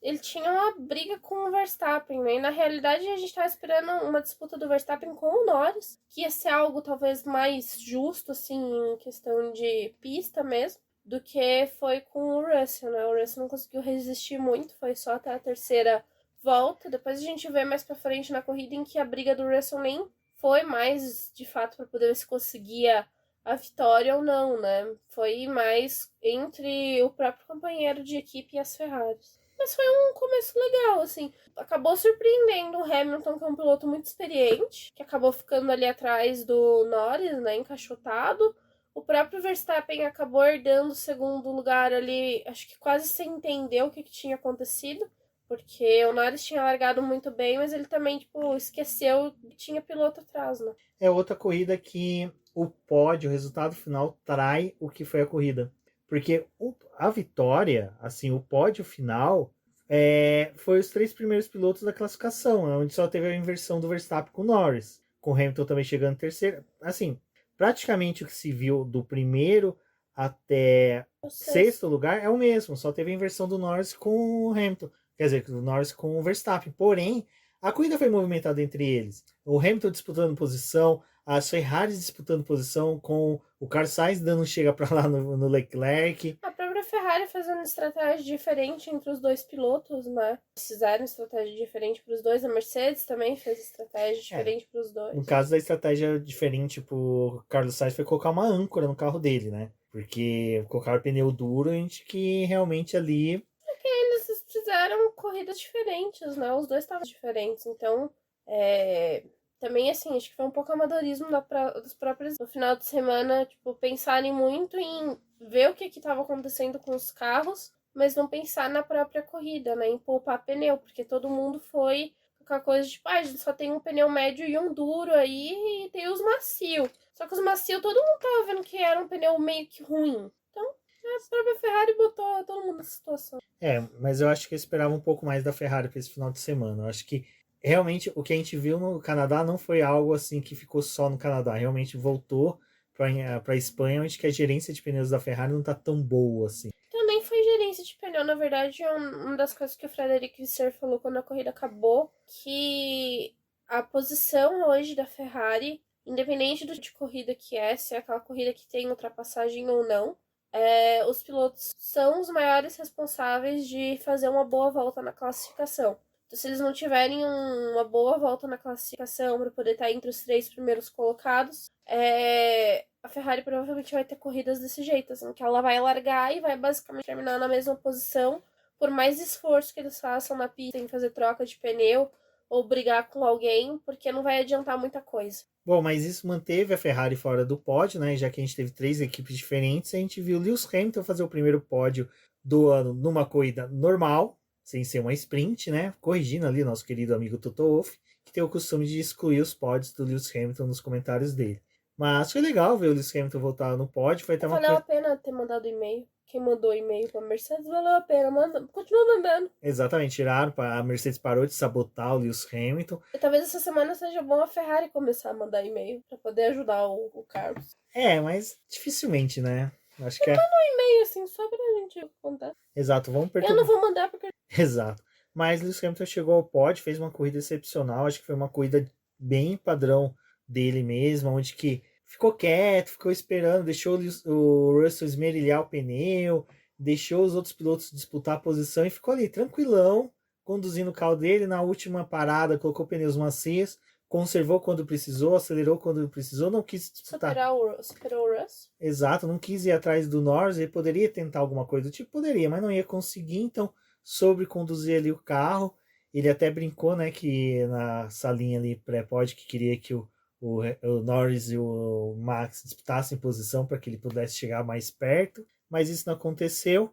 ele tinha uma briga com o Verstappen, né? E na realidade a gente tava esperando uma disputa do Verstappen com o Norris, que ia ser algo talvez mais justo, assim, em questão de pista mesmo, do que foi com o Russell, né? O Russell não conseguiu resistir muito, foi só até a terceira volta. Depois a gente vê mais pra frente na corrida em que a briga do Russell nem foi mais, de fato, para poder ver se conseguia a vitória ou não, né? Foi mais entre o próprio companheiro de equipe e as Ferraris. Mas foi um começo legal, assim. Acabou surpreendendo o Hamilton, que é um piloto muito experiente, que acabou ficando ali atrás do Norris, né, encaixotado. O próprio Verstappen acabou herdando o segundo lugar ali, acho que quase sem entender o que tinha acontecido, porque o Norris tinha largado muito bem, mas ele também, tipo, esqueceu que tinha piloto atrás, né? É outra corrida que o pódio, o resultado final, trai o que foi a corrida. Porque a vitória, assim, o pódio final foi os 3 primeiros pilotos da classificação, onde só teve a inversão do Verstappen com o Norris, com o Hamilton também chegando em terceiro. Assim, praticamente o que se viu do primeiro até sexto lugar é o mesmo, só teve a inversão do Norris com o Hamilton, quer dizer, do Norris com o Verstappen. Porém, a corrida foi movimentada entre eles. O Hamilton disputando posição, as Ferraris disputando posição, com o Carlos Sainz dando chega para lá no Leclerc. A própria Ferrari fazendo estratégia diferente entre os dois pilotos, né? Fizeram estratégia diferente para os dois. A Mercedes também fez estratégia diferente para os dois. No caso da estratégia diferente pro Carlos Sainz foi colocar uma âncora no carro dele, né? Porque colocaram pneu duro, a gente que realmente ali... Porque eles fizeram corridas diferentes, né? Os dois estavam diferentes, então... Também, assim, acho que foi um pouco amadorismo dos próprios... No final de semana, tipo, pensarem muito em ver o que estava acontecendo com os carros, mas não pensar na própria corrida, né? Em poupar pneu, porque todo mundo foi com a coisa de, tipo, a gente só tem um pneu médio e um duro aí, e tem os macio. Só que os macio, todo mundo tava vendo que era um pneu meio que ruim. Então, a própria Ferrari botou todo mundo nessa situação. Mas eu acho que eu esperava um pouco mais da Ferrari para esse final de semana. Eu acho que realmente o que a gente viu no Canadá não foi algo assim que ficou só no Canadá. Realmente voltou para a Espanha, onde que a gerência de pneus da Ferrari não tá tão boa assim. Então nem foi gerência de pneu, na verdade, uma das coisas que o Frederic Visser falou quando a corrida acabou, que a posição hoje da Ferrari, independente do tipo de corrida que é, se é aquela corrida que tem ultrapassagem ou não, os pilotos são os maiores responsáveis de fazer uma boa volta na classificação. Então, se eles não tiverem uma boa volta na classificação para poder estar entre os 3 primeiros colocados, a Ferrari provavelmente vai ter corridas desse jeito, assim, que ela vai largar e vai basicamente terminar na mesma posição, por mais esforço que eles façam na pista em fazer troca de pneu ou brigar com alguém, porque não vai adiantar muita coisa. Bom, mas isso manteve a Ferrari fora do pódio, né? Já que a gente teve 3 equipes diferentes, a gente viu Lewis Hamilton fazer o primeiro pódio do ano numa corrida normal, sem ser uma sprint, né? Corrigindo ali nosso querido amigo Toto Wolff, que tem o costume de excluir os pódios do Lewis Hamilton nos comentários dele. Mas foi legal ver o Lewis Hamilton voltar no pódio. Foi até uma Valeu a pena ter mandado e-mail. Quem mandou e-mail pra Mercedes, valeu a pena. Continua mandando. Exatamente, tiraram. A Mercedes parou de sabotar o Lewis Hamilton. E talvez essa semana seja bom a Ferrari começar a mandar e-mail pra poder ajudar o Carlos. Mas dificilmente, né? Acho que manda um e-mail, assim, só pra gente contar. Exato, vamos Eu não vou mandar porque... Exato. Mas Lewis Hamilton chegou ao pódio, fez uma corrida excepcional. Acho que foi uma corrida bem padrão dele mesmo, onde que ficou quieto, ficou esperando, deixou o Russell esmerilhar o pneu, deixou os outros pilotos disputar a posição e ficou ali tranquilão, conduzindo o carro dele. Na última parada, colocou pneus macios, conservou quando precisou, acelerou quando precisou, não quis disputar. Superou o Russell? Exato, não quis ir atrás do Norris. Ele poderia tentar alguma coisa do tipo, poderia, mas não ia conseguir, então soube conduzir ali o carro. Ele até brincou, né, que na salinha ali pré-pod, que queria que o Norris e o Max disputassem posição para que ele pudesse chegar mais perto, mas isso não aconteceu.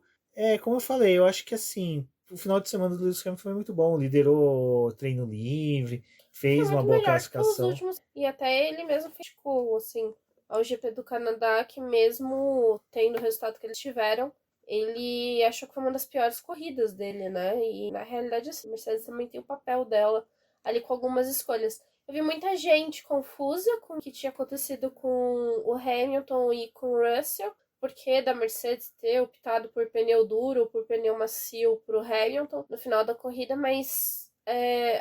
Como eu falei, eu acho que assim, o final de semana do Lewis Hamilton foi muito bom, liderou treino livre, fez uma boa classificação. E até ele mesmo ficou, assim, ao GP do Canadá, que mesmo tendo o resultado que eles tiveram, ele achou que foi uma das piores corridas dele, né? E na realidade, assim, a Mercedes também tem o papel dela ali com algumas escolhas. Eu vi muita gente confusa com o que tinha acontecido com o Hamilton e com o Russell, porque da Mercedes ter optado por pneu duro ou por pneu macio pro Hamilton no final da corrida, mas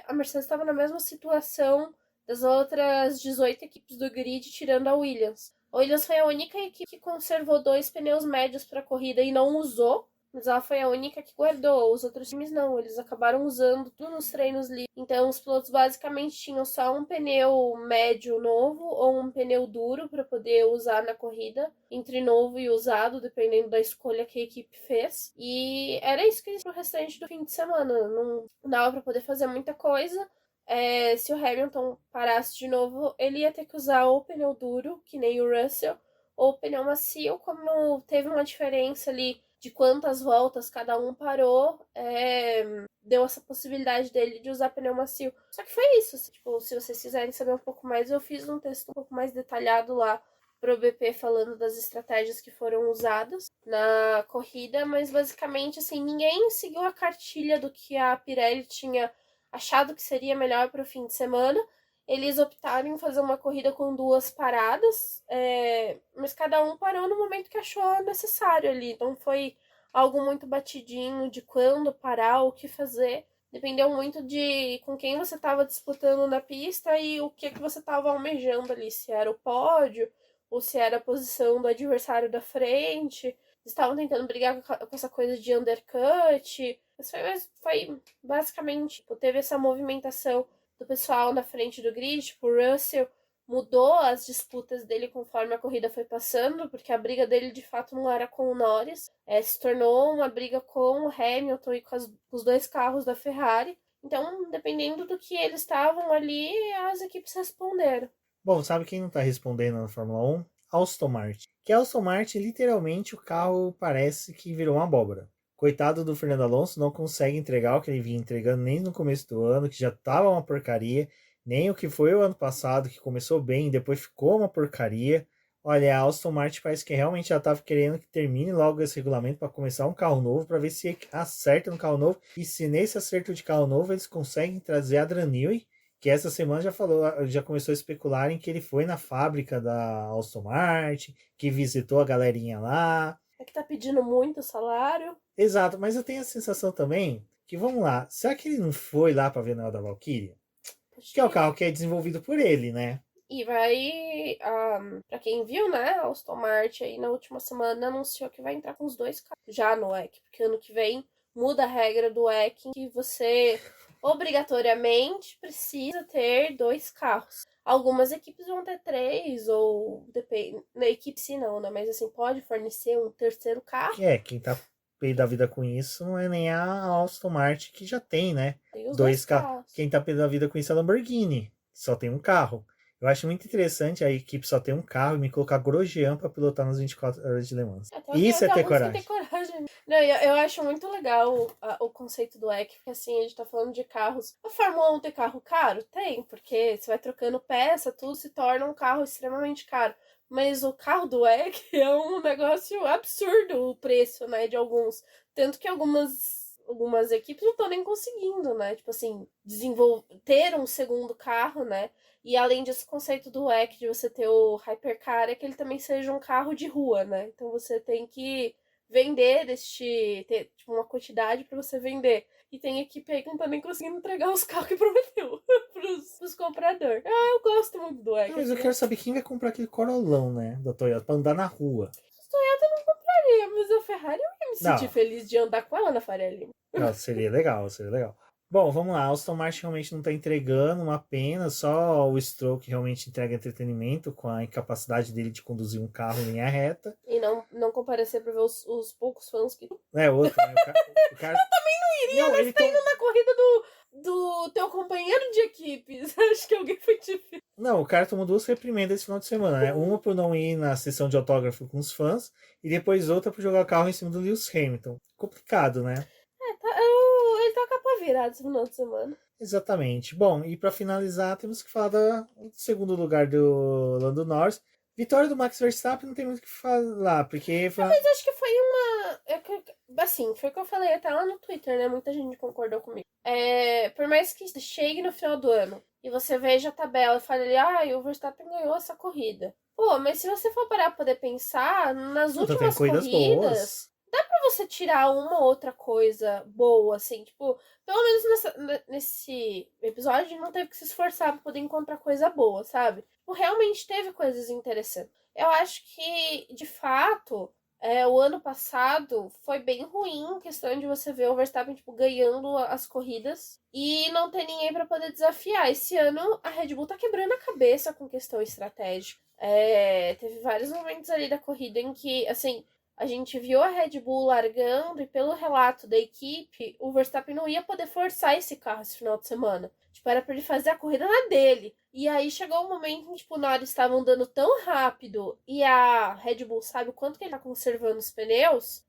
a Mercedes estava na mesma situação das outras 18 equipes do grid, tirando a Williams. A Williams foi a única equipe que conservou 2 pneus médios para a corrida e não usou, mas ela foi a única que guardou. Os outros times não, eles acabaram usando tudo nos treinos livres. Então os pilotos basicamente tinham só um pneu médio novo ou um pneu duro para poder usar na corrida, entre novo e usado, dependendo da escolha que a equipe fez. E era isso que eles pro restante do fim de semana. Não dava para poder fazer muita coisa. Se o Hamilton parasse de novo, ele ia ter que usar ou pneu duro, que nem o Russell, ou pneu macio, como teve uma diferença ali de quantas voltas cada um parou, deu essa possibilidade dele de usar pneu macio. Só que foi isso. Tipo, se vocês quiserem saber um pouco mais, eu fiz um texto um pouco mais detalhado lá pro BP falando das estratégias que foram usadas na corrida, mas basicamente, assim, ninguém seguiu a cartilha do que a Pirelli tinha achado que seria melhor para o fim de semana. Eles optaram em fazer uma corrida com 2 paradas, mas cada um parou no momento que achou necessário ali. Não foi algo muito batidinho de quando parar, o que fazer. Dependeu muito de com quem você estava disputando na pista e o que você estava almejando ali. Se era o pódio ou se era a posição do adversário da frente. Estavam tentando brigar com essa coisa de undercut. Mas foi basicamente, tipo, teve essa movimentação do pessoal na frente do grid. Tipo, o Russell mudou as disputas dele conforme a corrida foi passando, porque a briga dele de fato não era com o Norris, se tornou uma briga com o Hamilton e com os 2 carros da Ferrari. Então, dependendo do que eles estavam ali, as equipes responderam. Bom, sabe quem não tá respondendo na Fórmula 1? Aston Martin. Que a Aston Martin, literalmente, o carro parece que virou uma abóbora. Coitado do Fernando Alonso, não consegue entregar o que ele vinha entregando nem no começo do ano, que já tava uma porcaria, nem o que foi o ano passado, que começou bem e depois ficou uma porcaria. Olha, a Aston Martin parece que realmente já estava querendo que termine logo esse regulamento para começar um carro novo, para ver se acerta no carro novo. E se nesse acerto de carro novo eles conseguem trazer Adrian Newey, que essa semana já começou a especular em que ele foi na fábrica da Aston Martin, que visitou a galerinha lá. É que tá pedindo muito salário. Exato, mas eu tenho a sensação também que, vamos lá, será que ele não foi lá para ver nada da Valkyria? Que é o carro que é desenvolvido por ele, né? E vai, pra quem viu, né, a Aston Martin aí na última semana anunciou que vai entrar com os 2 carros já no WEC, porque ano que vem muda a regra do WEC que você obrigatoriamente precisa ter 2 carros. Algumas equipes vão ter 3, ou depende, na equipe sim não, né, mas assim, pode fornecer um terceiro carro. Quem tá pé da vida com isso não é nem a Aston Martin, que já tem, né? Tem os 2 dois carros. Quem tá pé da vida com isso é a Lamborghini, que só tem um carro. Eu acho muito interessante a equipe só ter um carro e me colocar Grosjean pra pilotar nas 24 horas de Le Mans. Isso é ter coragem. Não, eu acho muito legal o conceito do EC, porque assim, a gente tá falando de carros. A Fórmula 1 tem carro caro? Tem, porque você vai trocando peça, tudo se torna um carro extremamente caro. Mas o carro do EC é um negócio absurdo, o preço, né, de alguns. Tanto que algumas equipes não estão nem conseguindo, né? Tipo assim, ter um segundo carro, né? E além disso, o conceito do WEC de você ter o Hypercar é que ele também seja um carro de rua, né? Então você tem que vender ter tipo, uma quantidade para você vender. E tem equipe aí que não tá nem conseguindo entregar os carros que prometeu pros compradores. Eu gosto muito do WEC. Mas eu quero saber quem vai comprar aquele Corolão, né? Da Toyota, pra andar na rua. A Toyota não compraria, mas a Ferrari eu ia me sentir feliz de andar com ela na Faria Lima. Não, seria legal, seria legal. Bom, vamos lá. A Aston Martin realmente não está entregando, uma pena. Só o Stroll que realmente entrega entretenimento com a incapacidade dele de conduzir um carro em linha reta. E não comparecer para ver os poucos fãs que... Outro, né? O cara... Eu também não iria, mas você tá indo na corrida do teu companheiro de equipe. Acho que alguém foi te ver. Não, o cara tomou 2 reprimendas esse final de semana, né? Uma por não ir na sessão de autógrafo com os fãs e depois outra por jogar o carro em cima do Lewis Hamilton. Complicado, né? Ele tá capa virada esse final de semana. Exatamente. Bom, e para finalizar, temos que falar do segundo lugar do Lando Norris. Vitória do Max Verstappen não tem muito o que falar, porque... Mas acho que foi uma... Assim, foi o que eu falei até lá no Twitter, né? Muita gente concordou comigo. Por mais que chegue no final do ano e você veja a tabela e fale ali, o Verstappen ganhou essa corrida. Pô, mas se você for parar pra poder pensar, nas últimas corridas... boas. Dá pra você tirar uma ou outra coisa boa, assim, tipo, pelo menos nesse episódio a gente não teve que se esforçar pra poder encontrar coisa boa, sabe? Tipo, realmente teve coisas interessantes. Eu acho que, de fato, o ano passado foi bem ruim em questão de você ver o Verstappen, tipo, ganhando as corridas e não ter ninguém pra poder desafiar. Esse ano a Red Bull tá quebrando a cabeça com questão estratégica. Teve vários momentos ali da corrida em que, assim... A gente viu a Red Bull largando e pelo relato da equipe, o Verstappen não ia poder forçar esse carro esse final de semana. Tipo, era pra ele fazer a corrida na dele. E aí chegou um momento em que, tipo, o Norris estava andando tão rápido e a Red Bull sabe o quanto que ele tá conservando os pneus,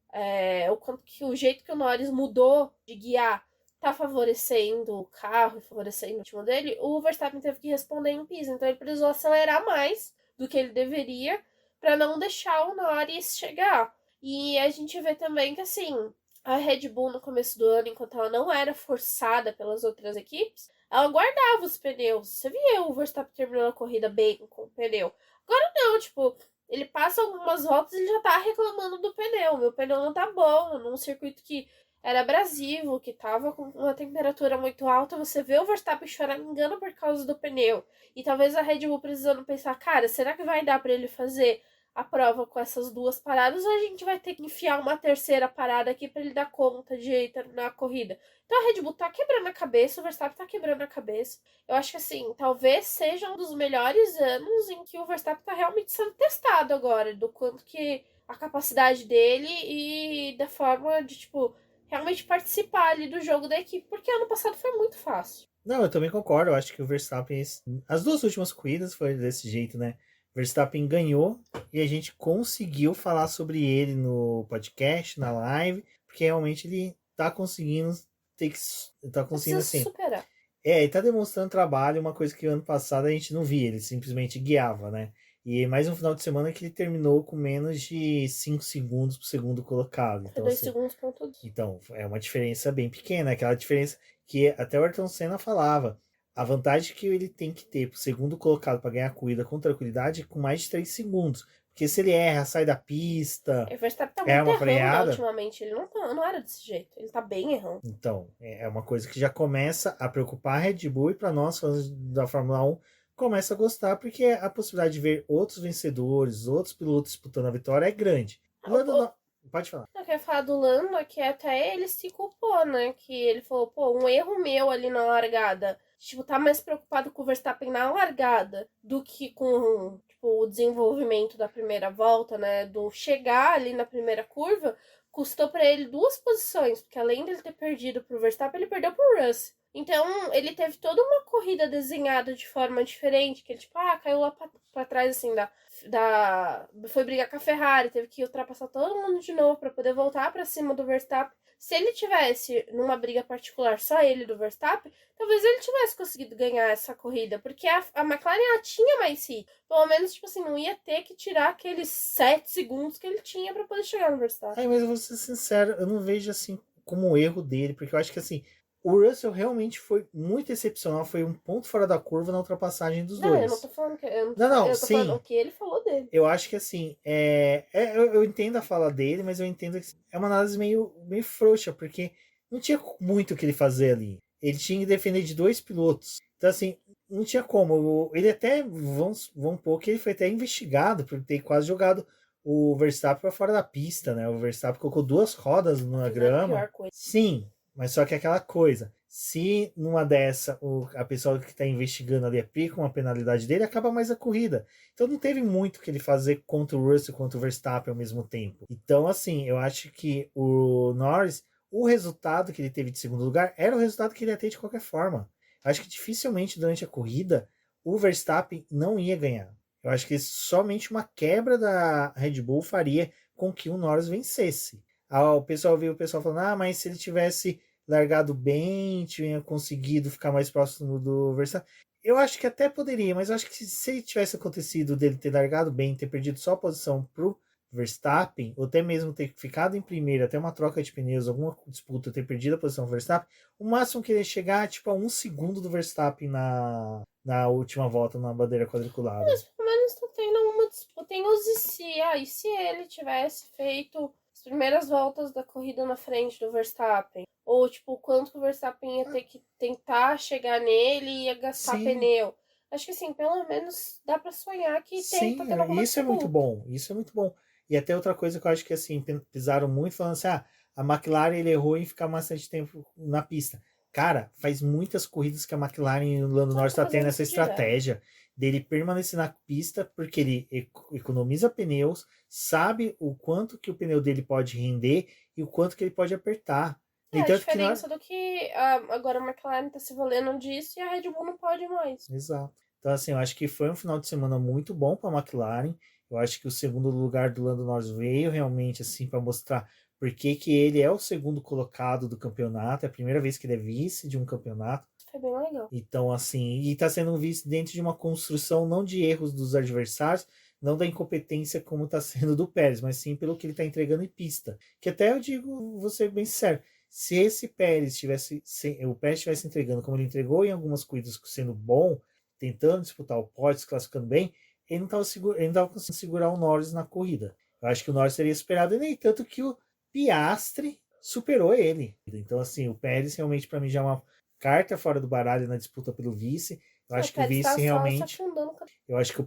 o quanto que o jeito que o Norris mudou de guiar tá favorecendo o carro e favorecendo o time dele, o Verstappen teve que responder em pista. Então ele precisou acelerar mais do que ele deveria para não deixar o Norris chegar. E a gente vê também que, assim, a Red Bull no começo do ano, enquanto ela não era forçada pelas outras equipes, ela guardava os pneus. Você via o Verstappen terminando a corrida bem com o pneu. Agora não, tipo, ele passa algumas voltas e ele já tá reclamando do pneu. Meu pneu não tá bom, num circuito que era abrasivo, que tava com uma temperatura muito alta. Você vê o Verstappen choramingando por causa do pneu. E talvez a Red Bull precisando pensar, cara, será que vai dar pra ele fazer a prova com essas duas paradas, ou a gente vai ter que enfiar uma terceira parada aqui pra ele dar conta de terminar a corrida? Então a Red Bull tá quebrando a cabeça, o Verstappen tá quebrando a cabeça. Eu acho que, assim, talvez seja um dos melhores anos em que o Verstappen tá realmente sendo testado agora, do quanto que a capacidade dele e da forma de, tipo, realmente participar ali do jogo da equipe, porque ano passado foi muito fácil. Não, eu também concordo. Eu acho que o Verstappen, as duas últimas corridas foi desse jeito, né? Verstappen ganhou e a gente conseguiu falar sobre ele no podcast, na live, porque realmente ele tá conseguindo tá conseguindo assim. Superar. Ele tá demonstrando trabalho, uma coisa que ano passado a gente não via, ele simplesmente guiava, né? E mais um final de semana que ele terminou com menos de 5 segundos pro segundo colocado. Então, 2 assim, segundos ponto. então, é uma diferença bem pequena, aquela diferença que até o Ayrton Senna falava. A vantagem que ele tem que ter pro segundo colocado para ganhar a corrida com tranquilidade é com mais de 3 segundos. Porque se ele erra, sai da pista, O Verstappen tá é muito uma errando freada. ultimamente. Ele não era desse jeito. Ele tá bem errando. Então, é uma coisa que já começa a preocupar a Red Bull e para nós, fãs da Fórmula 1, começa a gostar, porque a possibilidade de ver outros vencedores, outros pilotos disputando a vitória é grande. Pode falar. Eu quero falar do Lando, que até ele se culpou, né? Que ele falou, pô, um erro meu ali na largada. Tipo, tá mais preocupado com o Verstappen na largada do que com, tipo, o desenvolvimento da primeira volta, né? Do chegar ali na primeira curva, custou pra ele 2 posições, porque além dele ter perdido pro Verstappen, ele perdeu pro Russell. Então, ele teve toda uma corrida desenhada de forma diferente, que ele, tipo, caiu lá pra trás, assim, foi brigar com a Ferrari, teve que ultrapassar todo mundo de novo para poder voltar para cima do Verstappen. Se ele tivesse numa briga particular só ele do Verstappen, talvez ele tivesse conseguido ganhar essa corrida, porque a McLaren ela tinha mais ritmo. Pelo menos, tipo assim, não ia ter que tirar aqueles 7 segundos que ele tinha para poder chegar no Verstappen. Mas eu vou ser sincero, eu não vejo assim como um erro dele, porque eu acho que assim, o Russell realmente foi muito excepcional, foi um ponto fora da curva na ultrapassagem dos dois. Não, eu não tô falando que. Eu tô sim. falando o que ele falou dele. Eu acho que assim, eu entendo a fala dele, mas eu entendo que é uma análise meio frouxa, porque não tinha muito o que ele fazer ali. Ele tinha que defender de 2 pilotos. Então, assim, não tinha como. Ele até, vamos pôr que ele foi até investigado por ter quase jogado o Verstappen para fora da pista, né? O Verstappen colocou 2 rodas na grama. Sim, mas só que aquela coisa. Se numa dessa a pessoa que está investigando ali aplica uma penalidade dele, acaba mais a corrida. Então não teve muito que ele fazer contra o Russell, contra o Verstappen ao mesmo tempo. Então, assim, eu acho que o Norris, o resultado que ele teve de segundo lugar, era o resultado que ele ia ter de qualquer forma. Eu acho que dificilmente durante a corrida o Verstappen não ia ganhar. Eu acho que somente uma quebra da Red Bull faria com que o Norris vencesse. O pessoal viu o pessoal falando, mas se ele tivesse largado bem, tinha conseguido ficar mais próximo do Verstappen. Eu acho que até poderia, mas eu acho que se tivesse acontecido dele ter largado bem, ter perdido só a posição pro Verstappen, ou até mesmo ter ficado em primeiro, até uma troca de pneus, alguma disputa, ter perdido a posição do Verstappen, o máximo que ele ia chegar tipo a 1 segundo do Verstappen na última volta na bandeira quadriculada. Mas pelo menos tá tendo alguma disputa. Tem os e se ele tivesse feito as primeiras voltas da corrida na frente do Verstappen? Ou, tipo, quanto que o Verstappen ia ter que tentar chegar nele e ia gastar pneu. Acho que, assim, pelo menos dá pra sonhar que tá tendo alguma isso disputa. Isso é muito bom. E até outra coisa que eu acho que, assim, pisaram muito, falando assim, a McLaren ele errou em ficar bastante tempo na pista. Cara, faz muitas corridas que a McLaren e o Lando Norris tá tendo essa estratégia dele permanecer na pista, porque ele economiza pneus, sabe o quanto que o pneu dele pode render e o quanto que ele pode apertar. A diferença do que agora a McLaren tá se valendo disso e a Red Bull não pode mais. Exato. Então, assim, eu acho que foi um final de semana muito bom para a McLaren. Eu acho que o segundo lugar do Lando Norris veio realmente assim para mostrar por que ele é o segundo colocado do campeonato. É a primeira vez que ele é vice de um campeonato. Foi bem legal. Então, assim, e tá sendo um vice dentro de uma construção não de erros dos adversários, não da incompetência como está sendo do Pérez, mas sim pelo que ele está entregando em pista. Que até eu digo, vou ser bem sincero, se esse Pérez o Pérez estivesse entregando como ele entregou em algumas corridas, sendo bom, tentando disputar o pódio, se classificando bem, ele não estava conseguindo segurar o Norris na corrida. Eu acho que o Norris teria esperado, e nem tanto que o Piastri superou ele. Então, assim, o Pérez realmente, para mim, já é uma carta fora do baralho na disputa pelo vice. Eu acho que o vice realmente. Eu acho que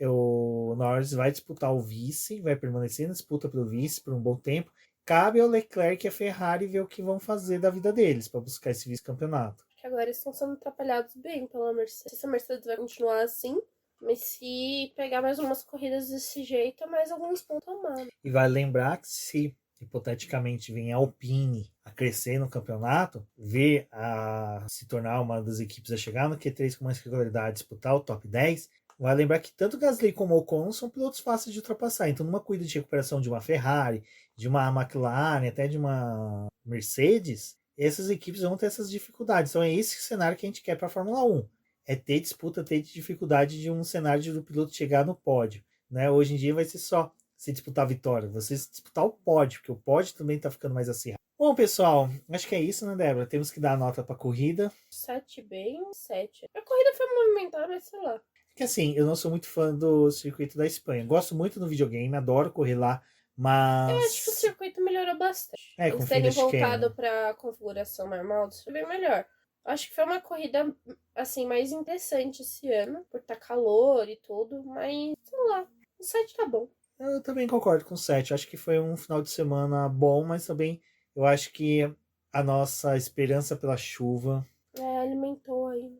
o Norris vai disputar o vice, vai permanecer na disputa pelo vice por um bom tempo. Cabe ao Leclerc e a Ferrari ver o que vão fazer da vida deles para buscar esse vice-campeonato. Agora eles estão sendo atrapalhados bem pela Mercedes. Se a Mercedes vai continuar assim, mas se pegar mais umas corridas desse jeito, é mais alguns pontos a mais. E vale lembrar que se hipoteticamente vem a Alpine a crescer no campeonato, ver a se tornar uma das equipes a chegar no Q3 com mais regularidade, disputar o top 10, vai lembrar que tanto Gasly como Ocon são pilotos fáceis de ultrapassar. Então, numa corrida de recuperação de uma Ferrari, de uma McLaren, até de uma Mercedes, essas equipes vão ter essas dificuldades. Então, é esse cenário que a gente quer para a Fórmula 1. É ter disputa, ter dificuldade de um cenário do piloto chegar no pódio. Né? Hoje em dia vai ser só se disputar a vitória, você disputar o pódio, porque o pódio também tá ficando mais acirrado. Bom, pessoal, acho que é isso, né, Débora? Temos que dar a nota pra corrida. 7 bem, 7. A corrida foi movimentada, mas sei lá. Que assim, eu não sou muito fã do circuito da Espanha. Gosto muito no videogame, adoro correr lá, mas... Eu acho que o circuito melhorou bastante. Eles terem voltado pra configuração normal, isso foi bem melhor. Acho que foi uma corrida, assim, mais interessante esse ano, por estar calor e tudo, mas, sei lá, o 7 tá bom. Eu também concordo com o 7. Acho que foi um final de semana bom, mas também eu acho que a nossa esperança pela chuva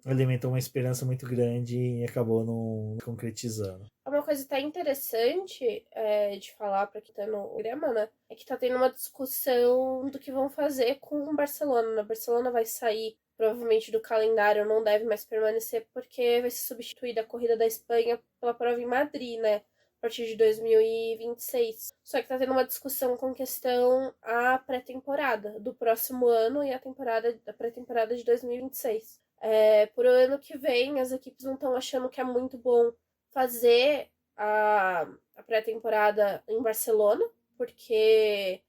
alimentou uma esperança muito grande e acabou não concretizando. Uma coisa até interessante de falar para quem tá no programa, né? É que tá tendo uma discussão do que vão fazer com o Barcelona. O Barcelona vai sair provavelmente do calendário, não deve mais permanecer, porque vai ser substituída a corrida da Espanha pela prova em Madrid, né? A partir de 2026. Só que tá tendo uma discussão com questão a pré-temporada do próximo ano e a pré-temporada de 2026. Por ano que vem, as equipes não estão achando que é muito bom fazer a pré-temporada em Barcelona, porque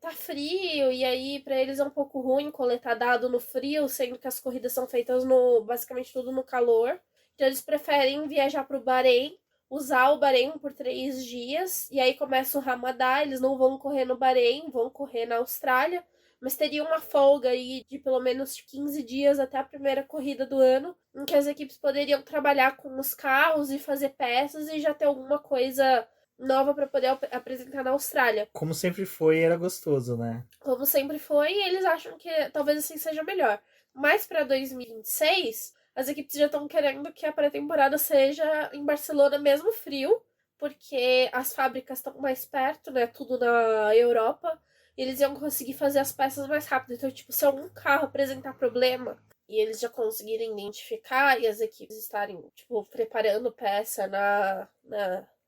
tá frio, e aí para eles é um pouco ruim coletar dado no frio, sendo que as corridas são feitas basicamente tudo no calor. Então eles preferem viajar para o Bahrein, usar o Bahrein por 3 dias, e aí começa o Ramadã, eles não vão correr no Bahrein, vão correr na Austrália, mas teria uma folga aí de pelo menos 15 dias até a primeira corrida do ano, em que as equipes poderiam trabalhar com os carros e fazer peças e já ter alguma coisa nova para poder apresentar na Austrália. Como sempre foi, era gostoso, né? Como sempre foi, e eles acham que talvez assim seja melhor. Mas para 2026... as equipes já estão querendo que a pré-temporada seja em Barcelona mesmo frio, porque as fábricas estão mais perto, né? Tudo na Europa. E eles iam conseguir fazer as peças mais rápido. Então, tipo, se algum carro apresentar problema e eles já conseguirem identificar e as equipes estarem, tipo, preparando peça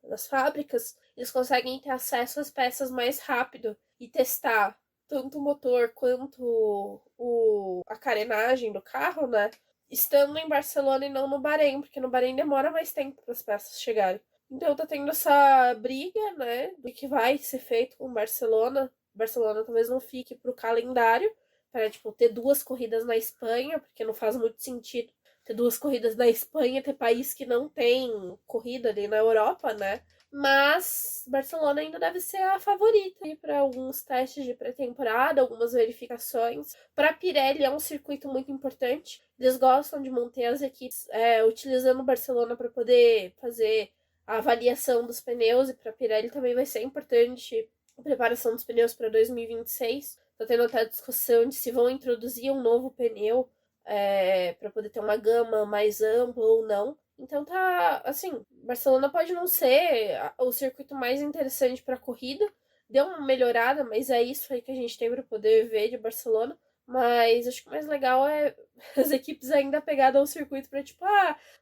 nas fábricas, eles conseguem ter acesso às peças mais rápido e testar tanto o motor quanto a carenagem do carro, né? Estando em Barcelona e não no Bahrein, porque no Bahrein demora mais tempo para as peças chegarem. Então tá tendo essa briga, né, do que vai ser feito com Barcelona. Barcelona talvez não fique pro calendário, para tipo, ter 2 corridas na Espanha, porque não faz muito sentido ter 2 corridas na Espanha, ter país que não tem corrida ali na Europa, né? Mas Barcelona ainda deve ser a favorita para alguns testes de pré-temporada, algumas verificações. Para a Pirelli é um circuito muito importante. Eles gostam de manter as equipes utilizando Barcelona para poder fazer a avaliação dos pneus, e para a Pirelli também vai ser importante a preparação dos pneus para 2026. Está tendo até a discussão de se vão introduzir um novo pneu para poder ter uma gama mais ampla ou não. Então tá, assim, Barcelona pode não ser o circuito mais interessante para corrida, deu uma melhorada, mas é isso aí que a gente tem para poder ver de Barcelona. Mas acho que o mais legal é as equipes ainda pegadas ao circuito para tipo,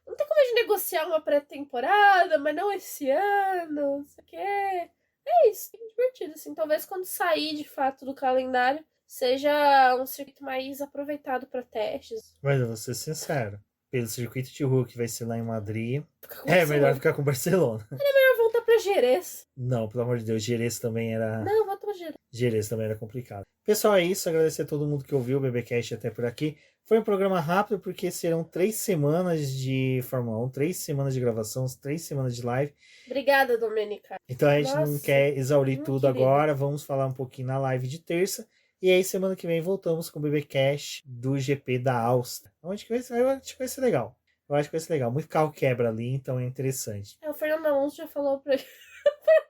não tem como a gente negociar uma pré-temporada, mas não esse ano, não sei o que. É isso, é divertido, assim, talvez quando sair de fato do calendário seja um circuito mais aproveitado para testes. Mas eu vou ser sincero, pelo circuito de rua que vai ser lá em Madrid. Fica com É melhor Barcelona. ficar com Barcelona. Melhor voltar pra Jerez. Não, pelo amor de Deus, Jerez também era. Não, volta pra Jerez. Jerez também era complicado. Pessoal, é isso. Agradecer a todo mundo que ouviu o BBcast até por aqui. Foi um programa rápido porque serão 3 semanas de Fórmula 1, 3 semanas de gravação, 3 semanas de live. Obrigada, Domenica. Então a gente não Nossa, quer exaurir tudo querida. agora. Vamos falar um pouquinho na live de terça. E aí, semana que vem, voltamos com o BBcast do GP da Áustria. Onde que vai ser? Eu acho que vai ser legal. Eu acho que vai ser legal. Muito carro quebra ali, então é interessante. O Fernando Alonso já falou pra ele.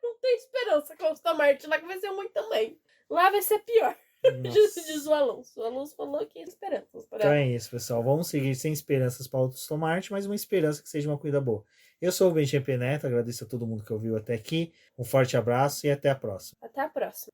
Não tem esperança com o Aston Martin lá, que vai ser muito também. Lá vai ser pior. Diz o Alonso. O Alonso falou que tem esperanças. Então é isso, pessoal. Vamos seguir sem esperanças para o Aston Martin, mas uma esperança que seja uma corrida boa. Eu sou o BGP Neto, agradeço a todo mundo que ouviu até aqui. Um forte abraço e até a próxima. Até a próxima.